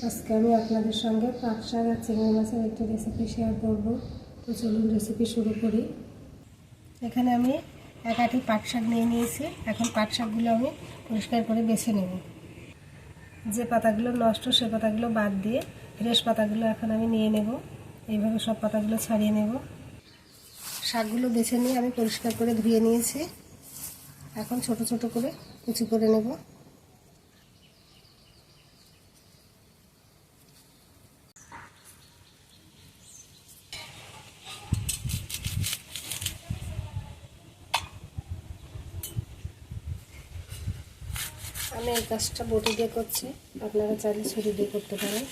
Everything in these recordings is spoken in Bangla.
আজকে আমি আপনাদের সঙ্গে পাট শাক আর চিংড়ি মাছের একটি রেসিপি শেয়ার করব। তো চলুন রেসিপি শুরু করি। এখানে আমি এক আটি পাট শাক নিয়ে নিয়েছি। এখন পাট শাকগুলো আমি পরিষ্কার করে বেছে নেব। যে পাতাগুলো নষ্ট সে পাতাগুলো বাদ দিয়ে ফ্রেশ পাতাগুলো এখন আমি নিয়ে নেব। এইভাবে সব পাতাগুলো ছাড়িয়ে নেব। শাকগুলো বেছে নিয়ে আমি পরিষ্কার করে ধুয়ে নিয়েছি। এখন ছোট ছোট করে কুচি করে নেব। আমি এই কাজটা বটি দিয়ে করছি, আপনারা চাইলে ছুরি দিয়ে করতে পারেন।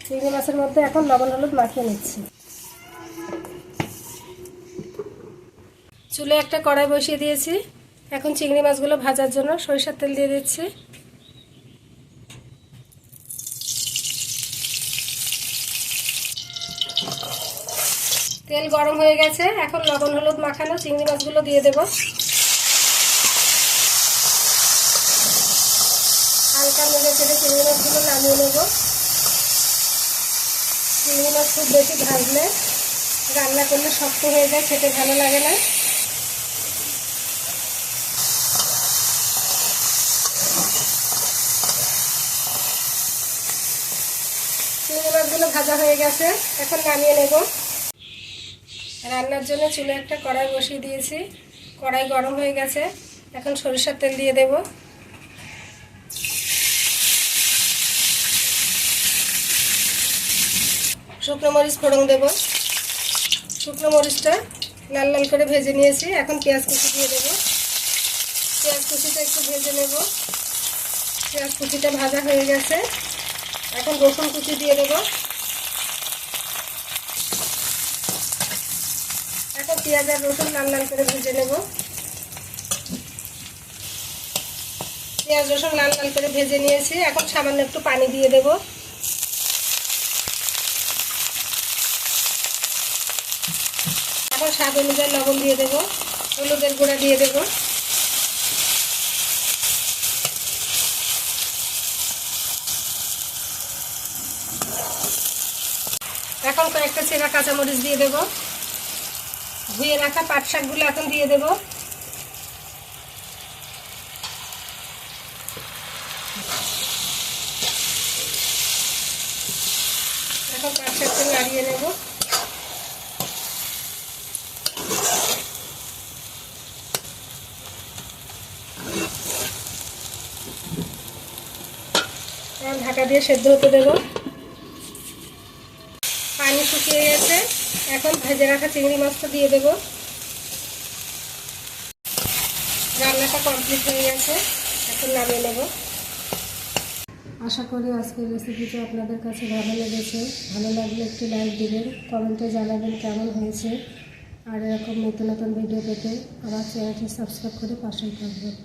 চিংড়ি মাছের মধ্যে এখন লবণ হলুদ মাখিয়ে নিচ্ছি। চুলে একটা কড়াই বসিয়ে দিয়েছি। এখন চিংড়ি মাছগুলো ভাজার জন্য সরিষার তেল দিয়ে দিচ্ছি। তেল গরম হয়ে গেছে। এখন লবণ হলুদ মাখানো চিংড়ি মাছগুলো দিয়ে দেব। হালকা নেড়ে চেড়ে চিংড়ি মাছগুলো নামিয়ে নেব। চিংড়ি মাছ খুব বেশি ভাজলে রান্না করলে শক্ত হয়ে যায়, খেতে ভালো লাগে না। চিংড়ি মাছগুলো ভাজা হয়ে গেছে, এখন নামিয়ে নেব। রান্নার জন্য চুলে একটা কড়াই বসিয়ে দিয়েছি। কড়াই গরম হয়ে গেছে। এখন সরিষার তেল দিয়ে দেব। শুকনো মরিচ ফোড়ন দেব। শুকনো মরিচটা লাল লাল করে ভেজে নিয়েছি। এখন পেঁয়াজ কুচি দিয়ে দেব। পেঁয়াজ কুচিটা একটু ভেজে নেব। পেঁয়াজ কুচিটা ভাজা হয়ে গেছে। এখন রসুন কুচি দিয়ে দেব। এখন পেঁয়াজ আর রসুন লাল লাল করে ভেজে নেব। পেঁয়াজ রসুন লাল লাল করে ভেজে নিয়েছি। এখন সামান্য একটু পানি দিয়ে দেব। এখন স্বাদ অনুযায়ী লবণ দিয়ে দেব। হলুদের গুঁড়া দিয়ে দেব। এখন কয়েকটা চেরা কাঁচামরিচ দিয়ে দেব। ধুয়ে রাখা পাট শাকগুলো এখন দিয়ে দেব। এখন পাট শাকটা নাড়িয়ে নেব। এখন ঢাকা দিয়ে সেদ্ধ হতে দেব। পানি শুকিয়ে গেছে। এখন ভেজে রাখা চিংড়ি মাছটা দিয়ে দেব। রান্নাটা কমপ্লিট হয়ে গেছে, এখন নামিয়ে নেব। আশা করি আজকের রেসিপিটা আপনাদের কাছে ভালো লেগেছে। ভালো লাগলে একটু লাইক দিবেন, কমেন্টে জানাবেন কেমন হয়েছে। আর এরকম নতুন নতুন ভিডিও পেতে আমার চ্যানেলটি সাবস্ক্রাইব করে পাশেই থাকবেন।